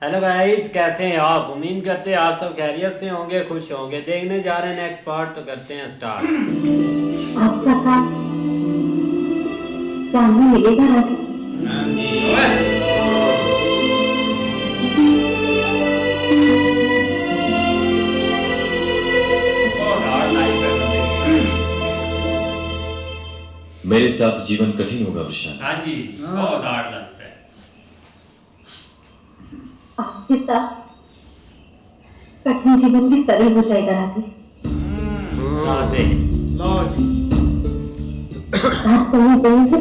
Hello guys, कैसे हैं आप? उम्मीद करते हैं आप सब खैरियत से होंगे, खुश होंगे। देखने जा रहे हैं नेक्स्ट पार्ट, तो करते हैं स्टार्ट। आपका साथ सामने मिलेगा राधे। हाँ जी। ओए बहुत हार्ड लाइफ है बंदे की। मेरे साथ जीवन कठिन होगा प्रशांत। हाँ जी, बहुत हार्ड लाइफ है। आपके साथ कठिन जीवन भी सरल हो जाएगा राधे। राधे लो जी। आप कहीं देंगे?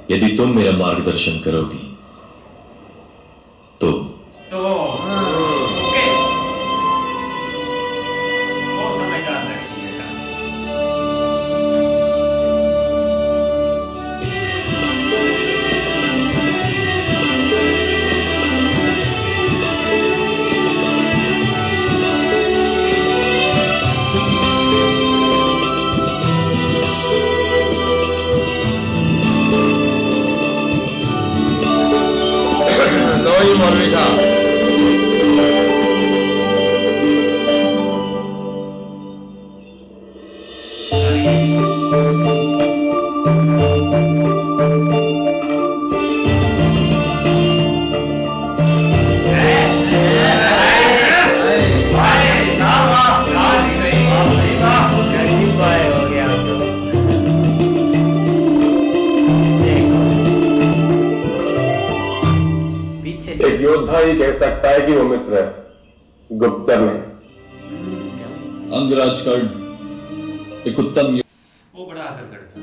यदि तुम मेरा मार्गदर्शन करोगी तो तो ओके, बहुत समझदार लड़की है। लो ही मौलवी साहब। पीछे एक योद्धा ही कह सकता है कि वो मित्र है, गुप्तर नहीं। अंगराज कर्ण एक उत्तम वो बड़ा आकर करता।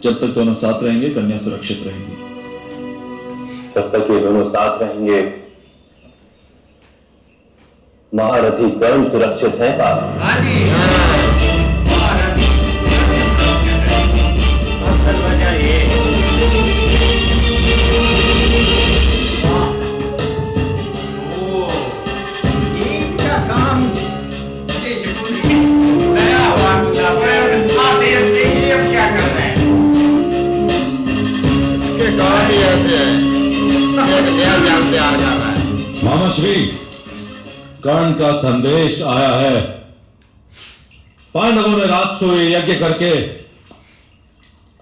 जब तक दोनों साथ रहेंगे कन्या सुरक्षित रहेगी। जब तक ये दोनों साथ रहेंगे महारथी कर्ण सुरक्षित है पापा। हाँ जी। महारथी असल वजह ये ये इनका काम देश को नया फार्मूला आते देखिए अब क्या कर रहे हैं। इसके कारण ही ऐसे है, एक नया जाल तैयार कर रहा है। मामा श्री, कर्ण का संदेश आया है। पांडवों ने राजसूय यज्ञ करके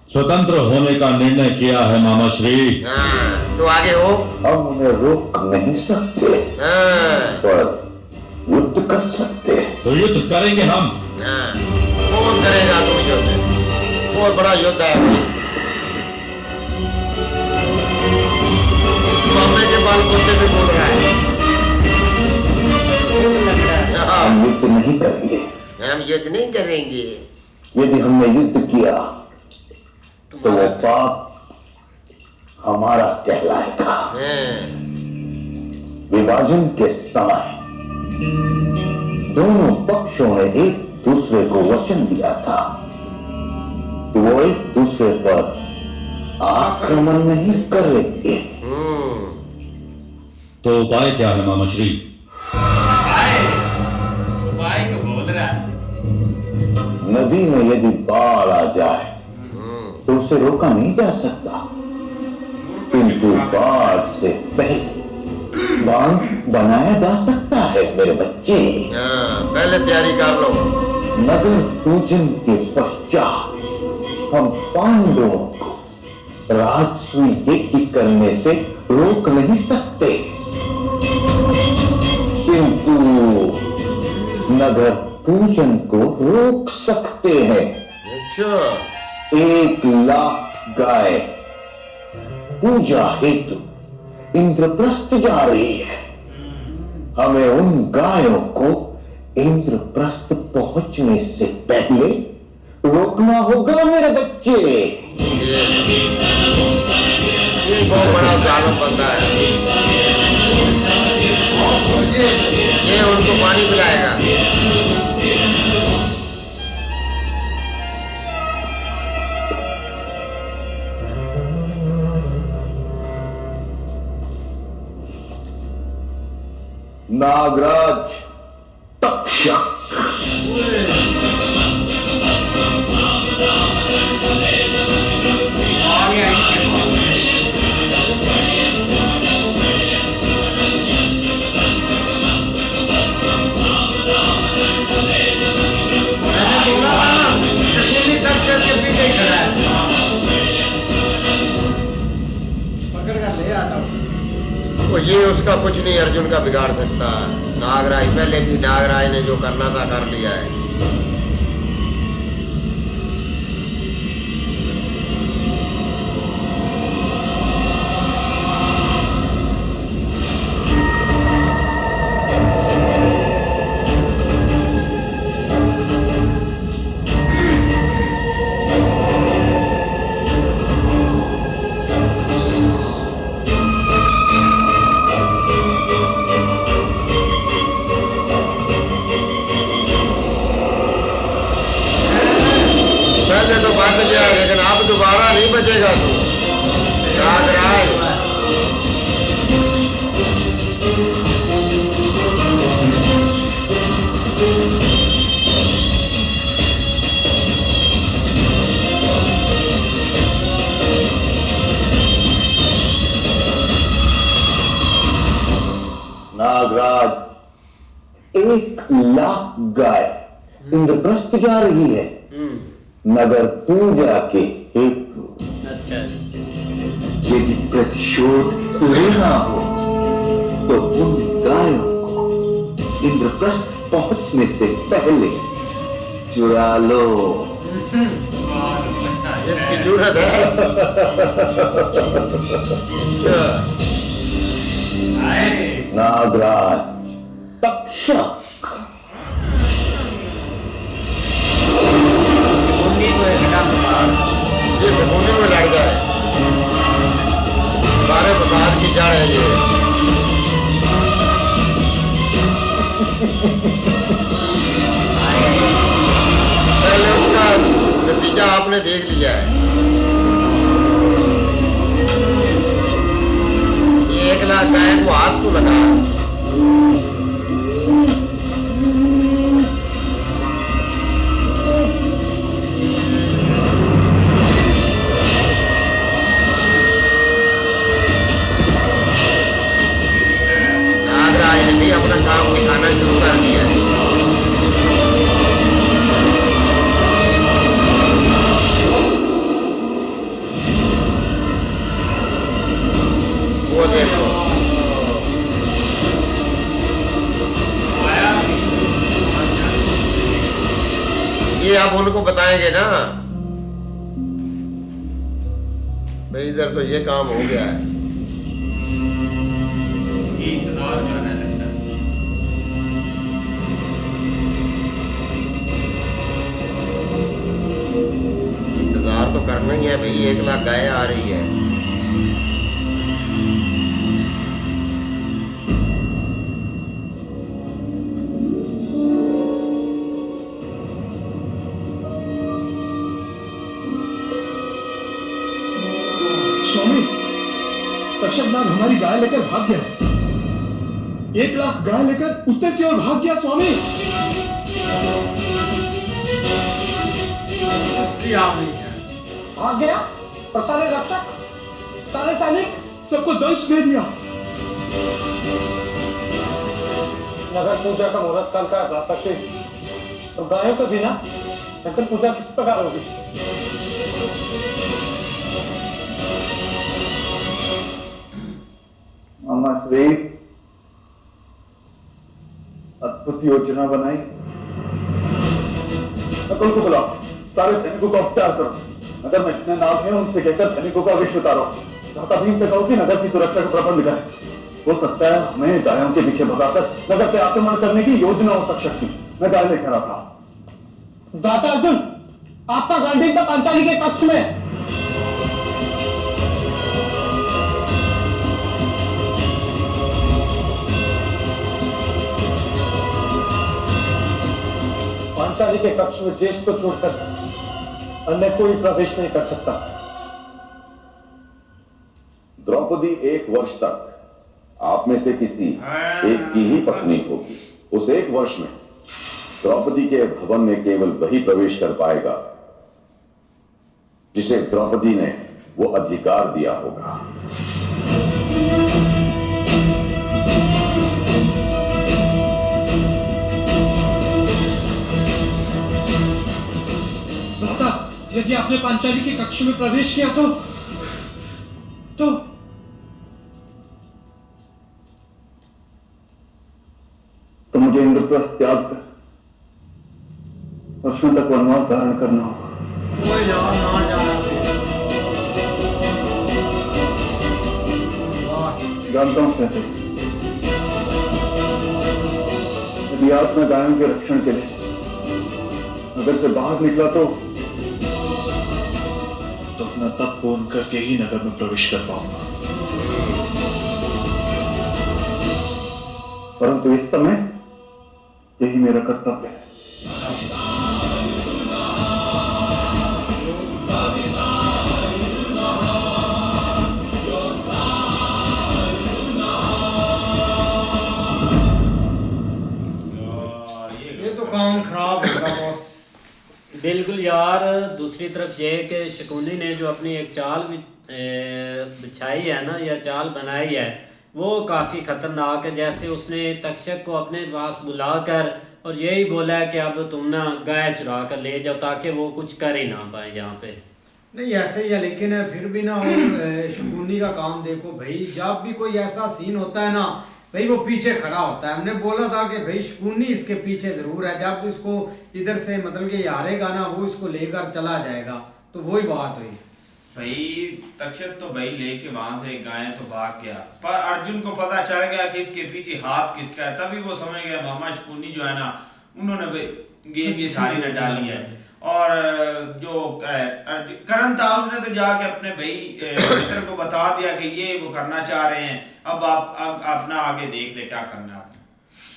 स्वतंत्र होने का निर्णय किया है मामा श्री। हाँ, तो आगे हो। हम उन्हें रोक नहीं सकते, हाँ, पर युद्ध कर सकते हैं। तो युद्ध करेंगे हम। हाँ, कौन करेगा तू युद्ध? बहुत बड़ा युद्ध है अभी। इस मामले के बाल कुत्ते भी बोल रहा है। हाँ, हम युद्ध नहीं करेंगे। हम युद्ध नहीं करेंगे। यदि हमने युद्ध किया तो वो पाप हमारा कहलाएगा। हाँ, विभाजन के समय दोनों पक्षों ने एक दूसरे को वचन दिया था कि वो एक दूसरे पर आक्रमण नहीं करेंगे। तो उपाय क्या है मामा श्री? भाई तो बोल रहा है। नदी में यदि बाढ़ आ जाए तो उसे रोका नहीं जा सकता, किंतु बाढ़ से पहले बांध बनाया जा सकता है मेरे बच्चे। हाँ, पहले तैयारी कर लो। नगर पूजन के पश्चात हम पांडवों को राजसूय यज्ञ करने से रोक नहीं सकते, किंतु नगर पूजन को रोक सकते हैं। अच्छा, 1,00,000 गाय पूजा हेतु इंद्रप्रस्थ जा रही है। हमें उन गायों को इंद्रप्रस्थ पहुंचने से पहले रोकना होगा मेरे बच्चे। ये बहुत बड़ा जालिम बंदा है। ये उनको पानी पिलाएगा। नागराज तक्षक। आ गया इसके पास। मैंने बोला था ना, शकुनी तक्षक के पीछे ही खड़ा है। पकड़ कर ले आता हूँ। तो ये उसका कुछ नहीं अर्जुन का बिगाड़ सकता। नागराज पहले भी नागराज ने जो करना था कर लिया है। पहले तो बच गया, लेकिन अब दोबारा नहीं बचेगा तू नागराज। नागराज 1,00,000 गाय इंद्रप्रस्थ जा रही है नगर पूजा के हेतु। अच्छा। यदि प्रतिशोध लेना हो तो उन गायों को इंद्रप्रस्थ पहुंचने से पहले चुरा लो। इसकी जरूरत है। नागराज तक्षक। शकुनी को एकदम मार। ये शकुनी में लड़ जाए। सारे फसाद की जड़ है ये। पहले उसका नतीजा आपने देख लिया है। 1,00,000 गाय को हाथ तो लगा। नागराज ने भी अपना काम दिखाना शुरू कर दिया है। वो देखो ये आप उनको बताएंगे ना भाई, इधर तो ये काम हो गया है। इंतजार करने लगता है। इंतजार तो करना ही है भाई, 1,00,000 गाय आ रही है। स्वामी, तक्षकनाग हमारी गाय लेकर भाग गया। 1,00,000 गाय लेकर उत्तर की ओर भाग गया स्वामी। उसकी आप नहीं है। भाग गया और सारे रक्षक, सारे सैनिक सबको दंश दे दिया। नगर पूजा का मुहूर्त कल का प्रातः, तो गायों को बिना नगर पूजा किस प्रकार होगी? श्री अद्भुत योजना बनाई। नकुल को बुलाओ, सारे सैनिकों को उपचार करो। अगर मैं इतने नाम है उनसे कहकर सैनिकों का विश्व उतारो। भ्राता भीम से कहो कि नगर की सुरक्षा का प्रबंध करें। हो सकता है हमें गायों के पीछे भगाकर नगर पे आक्रमण करने की योजना हो सकती। मैं गाय लेकर आता हूं। दाता अर्जुन, आपका गांडीव तो पांचाली के कक्ष में है। पांचाली के कक्ष में ज्येष्ठ को छोड़कर अन्य कोई प्रवेश नहीं कर सकता। द्रौपदी 1 वर्ष तक आप में से किसी एक की ही पत्नी होगी। उस एक वर्ष में द्रौपदी के भवन में केवल वही प्रवेश कर पाएगा जिसे द्रौपदी ने वो अधिकार दिया होगा। भ्राता, यदि आपने पांचाली के कक्ष में प्रवेश किया तो मुझे इंद्रप्रस्थ त्याग कर वर्षों तक वनवास धारण करना होगा। कोई यार ना जाना जानता हूं कहते यदि आप मैं गायों के रक्षण के लिए नगर से बाहर निकला तो अपना तप पूर्ण करके ही नगर में प्रवेश कर पाऊंगा। परंतु इस समय यही मेरा कर्तव्य है। ये तो काम खराब होगा बॉस। बिल्कुल यार। दूसरी तरफ ये है कि शकुनी ने जो अपनी एक चाल बिछाई है ना, या चाल बनाई है, वो काफ़ी ख़तरनाक है। जैसे उसने तक्षक को अपने पास बुलाकर और यही बोला है कि अब तुम ना गाय चुरा कर ले जाओ ताकि वो कुछ कर ही ना पाए यहाँ पे। नहीं ऐसे ही है, लेकिन फिर भी ना शकुनी का काम देखो भाई, जब भी कोई ऐसा सीन होता है ना भाई वो पीछे खड़ा होता है। हमने बोला था कि भाई शकुनी इसके पीछे जरूर है, जब इसको इधर से मतलब कि हारेगा ना वो इसको लेकर चला जाएगा। तो वही बात हुई भाई। तक्षक तो भाई लेके वहां से गाय तो भाग गया, पर अर्जुन को पता चल गया कि इसके पीछे हाथ किसका है। तभी वो समझ गया मामा शकुनी जो है ना, उन्होंने गेम ये सारी न डाली है। और जो करण था उसने तो जाके अपने भाई मित्र को बता दिया कि ये वो करना चाह रहे हैं, अब आप अपना आगे देख ले क्या करना है आपने।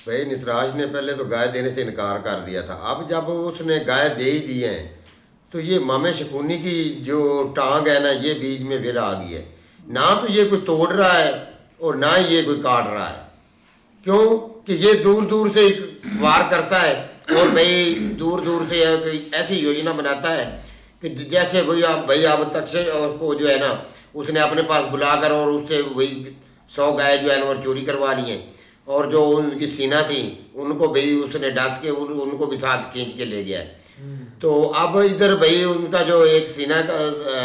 भाई नितराज ने पहले तो गाय देने से इनकार कर दिया था, अब जब उसने गाय दे ही दी है तो ये मामे शकुनी की जो टांग है ना, ये बीच में फिर आ गई है। ना तो ये कोई तोड़ रहा है और ना ही ये कोई काट रहा है। क्यों कि ये दूर दूर से वार करता है और भाई दूर दूर से ऐसी योजना बनाता है कि जैसे भाई अब तक्षक को जो है ना उसने अपने पास बुलाकर और उससे वही 100 गाय जो है ना और चोरी करवा ली हैं, और जो उनकी सीना थी उनको भाई उसने डांस के उनको भी साथ खींच के ले गया है। तो अब इधर भाई उनका जो एक सीना का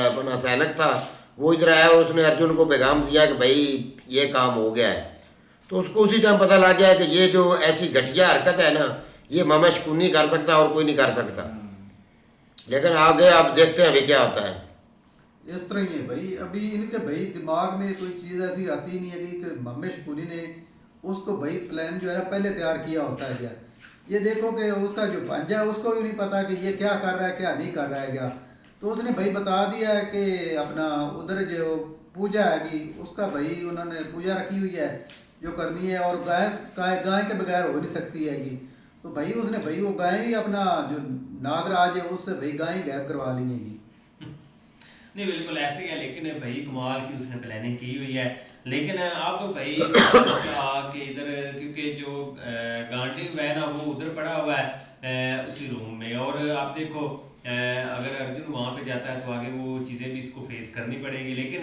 अपना सैनिक था वो इधर आया, उसने अर्जुन को पैगाम दिया कि भाई ये काम हो गया है। तो उसको उसी टाइम पता लग गया कि ये जो ऐसी घटिया हरकत है ना, ये मामा शकुनी कर सकता और कोई नहीं कर सकता। लेकिन आगे आप देखते हैं अभी क्या होता है। इस तरह ही है भाई, अभी इनके भाई दिमाग में कोई चीज़ ऐसी आती नहीं है कि मामे शकुनी ने उसको भाई प्लान जो है ना पहले तैयार किया होता है क्या। ये देखो कि उसका जो पंजा है उसको भी नहीं पता कि ये क्या कर रहा है क्या नहीं कर रहा है क्या। तो उसने भाई बता दिया है कि अपना उधर जो पूजा है कि उसका भाई उन्होंने पूजा रखी हुई है जो करनी है, और गाय के बगैर हो नहीं सकती है कि। तो भाई उसने भाई वो गाय ही अपना जो नागराज है उससे भाई गाय गायब करवा ली है। नहीं बिल्कुल ऐसे है, लेकिन भाई कमाल की उसने प्लानिंग की हुई है। लेकिन अब भाई आके इधर क्योंकि जो गांडीव है ना वो उधर पड़ा हुआ है उसी रूम में, और आप देखो अगर अर्जुन वहां पे जाता है तो आगे वो चीजें भी इसको फेस करनी पड़ेगी। लेकिन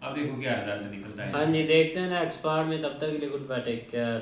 अब देखो क्या रिजल्ट निकलता है। हाँ जी देखते हैं ना एक्सपार्ट में। तब तक के लिए गुड बाय, टेक केयर।